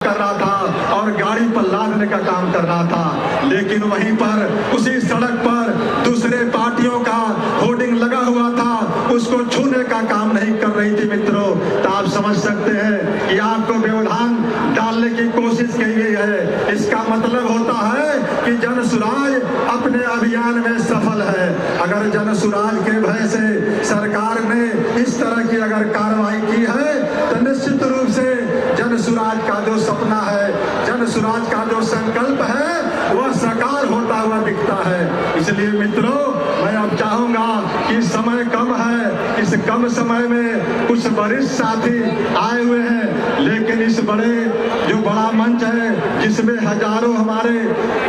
कर रहा था और गाड़ी पर लादने का काम कर रहा था। लेकिन वहीं पर उसी सड़क पर दूसरे पार्टियों का होर्डिंग लगा हुआ था, उसको छूने का काम नहीं कर रही थी। मित्रों, तो आप समझ सकते हैं कि आपको व्यवधान डालने की कोशिश की गई है। इसका मतलब होता है कि जन सुराज अपने अभियान में सफल है। अगर जन सुराज के भय से सरकार ने इस तरह की अगर कार्रवाई की है तो निश्चित रूप से जन सुराज का जो सपना है, जन सुराज का जो संकल्प है, वह साकार होता हुआ दिखता है। इसलिए मित्रों, मैं अब चाहूंगा कि समय कम है, इस कम समय में कुछ वरिष्ठ साथी आए हुए हैं, लेकिन इस बड़ा मंच है जिसमें हजारों हमारे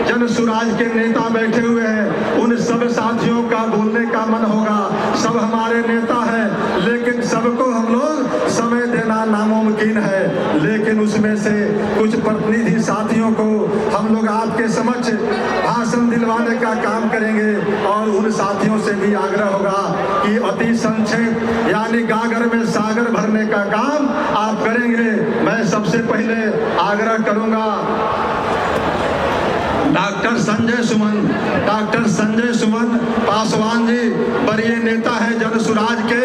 जन सुराज के नेता बैठे हुए हैं, उन सब साथियों का बोलने का मन होगा। सब हमारे नेता हैं, लेकिन सबको हम लोग समय देना नामुमकिन है। लेकिन उसमें से कुछ प्रतिनिधि साथियों को हम लोग आपके समक्ष भाषण दिलवाने का काम करेंगे और उन साथियों से भी आग्रह होगा कि अति संक्षेप यानी गागर में सागर भरने का काम आप करेंगे। मैं सबसे पहले आग्रह करूंगा डॉक्टर संजय सुमन पासवान जी, वरीय नेता है जन सुराज के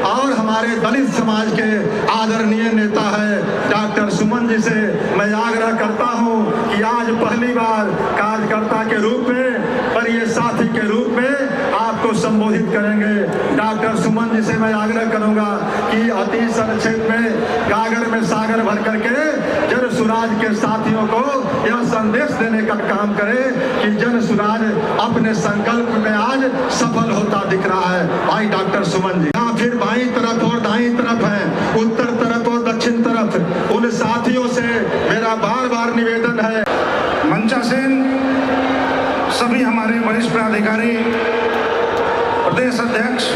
और हमारे दलित समाज के आदरणीय नेता है। डॉक्टर सुमन जी से मैं आग्रह करता हूं कि आज पहली बार कार्यकर्ता के रूप में, वरीय साथी के रूप में आपको संबोधित करेंगे। डॉक्टर सुमन जी से मैं आग्रह करूंगा कि अति संक्षेप में गागर में सागर भर करके जन सुराज के साथियों को यह संदेश देने का काम करे कि जन सुराज अपने संकल्प में आज सफल होता दिख रहा है। भाई डॉक्टर सुमन जी, यहाँ फिर बाईं तरफ और दाईं तरफ है, उत्तर तरफ और दक्षिण तरफ, उन साथियों से मेरा बार बार निवेदन है। मंचासीन सभी हमारे वरिष्ठ पदाधिकारी, प्रदेश अध्यक्ष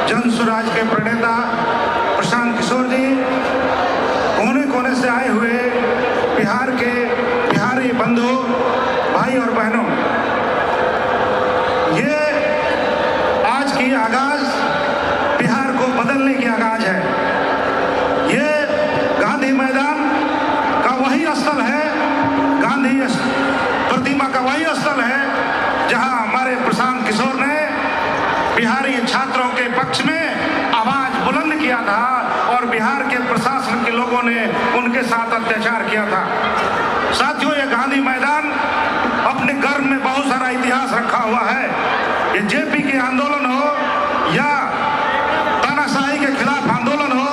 जन सुराज के प्रणेता प्रशांत किशोर जी, कोने कोने से आए हुए बिहार के बिहारी बंधु भाई और बहनों, ये आज की आगाज बिहार को बदलने की आगाज है। ये गांधी मैदान का वही स्थल है, गांधी प्रतिमा का वही स्थल है जहां हमारे प्रशांत किशोर ने बिहारी छात्रों के पक्ष में आवाज बुलंद किया था और बिहार के प्रशासन के लोगों ने उनके साथ अत्याचार किया था। साथियों, ये गांधी मैदान अपने गर्भ में बहुत सारा इतिहास रखा हुआ है। ये जेपी के आंदोलन हो या तानाशाही के खिलाफ आंदोलन हो,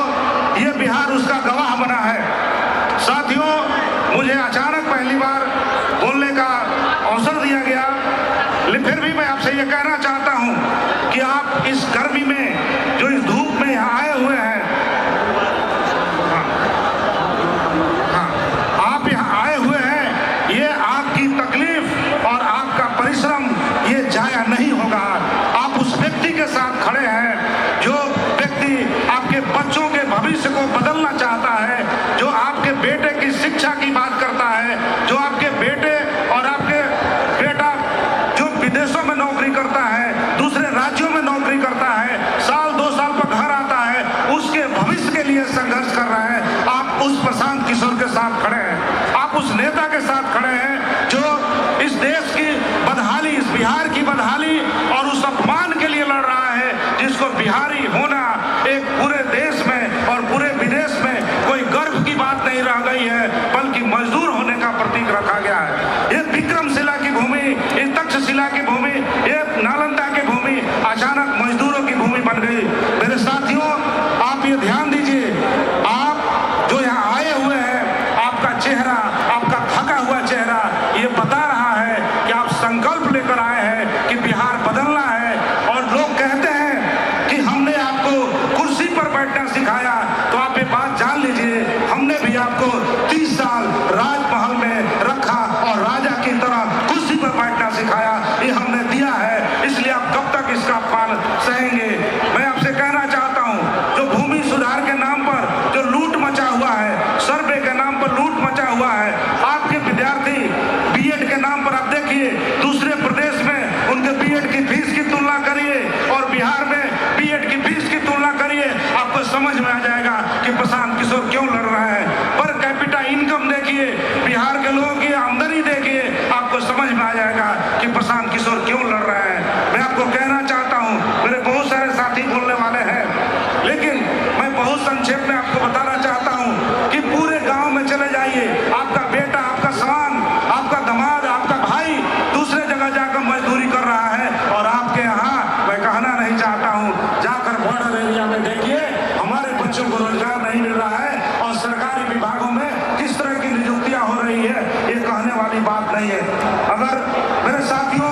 ये बिहार उसका गवाह बना है। साथियों, मुझे अचानक पहली बार बोलने का अवसर दिया गया, लेकिन फिर भी मैं आपसे ये कहना चाहता हूं कि आप इस गर्मी में जो इस धूप में यहाँ आए हुए हैं, आप यहाँ आए हुए हैं, ये आपकी तकलीफ और आपका परिश्रम ये जाया नहीं होगा। आप उस व्यक्ति के साथ खड़े हैं जो व्यक्ति आपके बच्चों के भविष्य को बदलना चाहता है, जो आपके बेटे की शिक्षा की बात करता है, जो आपके बेटे और आपके बेटा जो विदेशों में नौकरी करता है, दूसरे राज्यों में नौकरी करता है, साल 2 साल पर घर आता है, उसके भविष्य के लिए संघर्ष कर रहा है। आप उस प्रशांत किशोर के साथ खड़े हैं, आप उस नेता के साथ खड़े हैं जो इस देश की बदहाली, इस बिहार की बदहाली और उस अपमान के लिए लड़ रहा है जिसको बिहारी होना एक पूरे देश में और पूरे विदेश में कोई गर्व की बात नहीं रह गई है, बल्कि मजदूर होने का प्रतीक रखा गया है। ये विक्रमशिला की भूमि, ये तक्षशिला की भूमि, ये नालंदा की भूमि अचानक मजदूरों की भूमि बन गई। मेरे साथियों, आप ये ध्यान दीजिए, आप जो यहाँ आए हुए हैं, आपका चेहरा, आपका थका हुआ चेहरा ये बता रहा है कि आप संकल्प लेकर आए हैं कि बिहार बदलना है। और लोग कहते हैं कि हमने आपको कुर्सी पर बैठना सिखाया, तो आप ये बात जान लीजिए, हमने भी आपको 30 साल राजमहल में रखा और राजा की तरह कुर्सी पर बैठना सिखाया, ये हमने दिया है। इसलिए आप कब देखिए, बिहार के लोगों की आमदनी देखिए, आपको समझ में आ जाएगा कि प्रशांत किशोर क्यों लड़ रहे हैं। मैं आपको कहना चाहता हूं, मेरे बहुत सारे साथी बोलने वाले हैं, लेकिन मैं बहुत संक्षेप में आपको बताना चाहता हूं कि पूरे गांव में चले जाइए, आपका बेटा, आपका सवान, आपका दामाद, आपका भाई दूसरे जगह जाकर मजदूरी कर रहा है और आपके यहाँ, मैं कहना नहीं चाहता हूं, जाकर बॉर्डर एरिया में देखिए, हमारे बच्चों को रोजगार नहीं मिल रहा है और सरकारी विभागों में किस तरह की नियुक्तियां हो रही है, ये कहने वाली बात नहीं है। अगर मेरे साथियों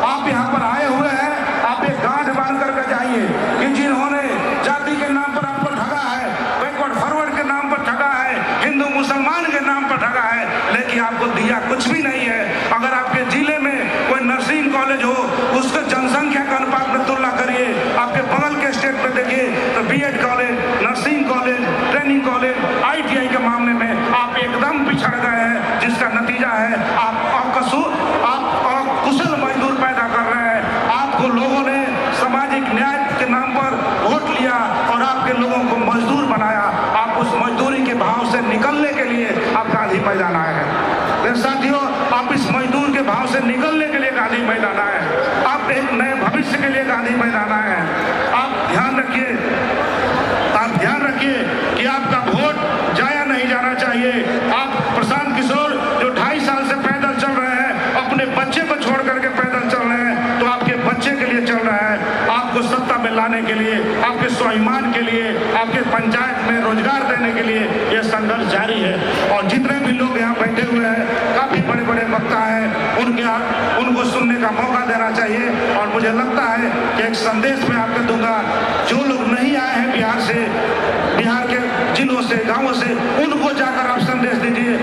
आप यहाँ पर आए हुए हैं, आप एक गांठ बांध करके जाइए कि जिन्होंने जाति के नाम पर आपको ठगा है, बैकवर्ड फॉरवर्ड के नाम पर ठगा है, हिंदू मुसलमान के नाम पर ठगा है, लेकिन आपको दिया कुछ भी नहीं है। अगर आपके जिले में कोई नर्सिंग कॉलेज हो, उसको जनसंख्या के अनुपात में तुलना करिए, आपके बगल के स्टेट में देखिए तो BEd college, nursing college, training college, ITI के मामले में आप एकदम पिछड़ गए हैं, जिसका नतीजा है आप कुशल मजदूर पैदा कर रहे हैं। आपको लोगों ने सामाजिक न्याय के नाम पर वोट लिया और आपके लोगों को मजदूर बनाया। आप उस मजदूरी के भाव से निकलने के लिए आप गांधी मैदान आए हैं। मेरे साथियों, आप इस मजदूर के भाव से निकलने के लिए गांधी मैदान आए हैं, आप एक नए भविष्य के लिए गांधी मैदान आए हैं। आप ध्यान रखिए कि आपका वोट जाया नहीं जाना चाहिए। आप प्रशांत किशोर जो 2.5 साल से पैदल चल रहे हैं, अपने बच्चे को छोड़ करके पैदल चल रहे हैं, तो आपके बच्चे के लिए चल रहा है, आपको सत्ता में लाने के लिए, आपके स्वाभिमान के लिए, आपके पंचायत में रोजगार देने के लिए यह संघर्ष जारी है। और जितने भी लोग यहाँ बैठे हुए हैं, काफी बड़े बड़े वक्ता हैं, उनको सुनने का मौका देना चाहिए। और मुझे लगता है कि एक संदेश मैं आपको दूंगा, जो लोग नहीं आए हैं बिहार से, बिहार के जिलों से, गांवों से, उनको जाकर आप संदेश दीजिए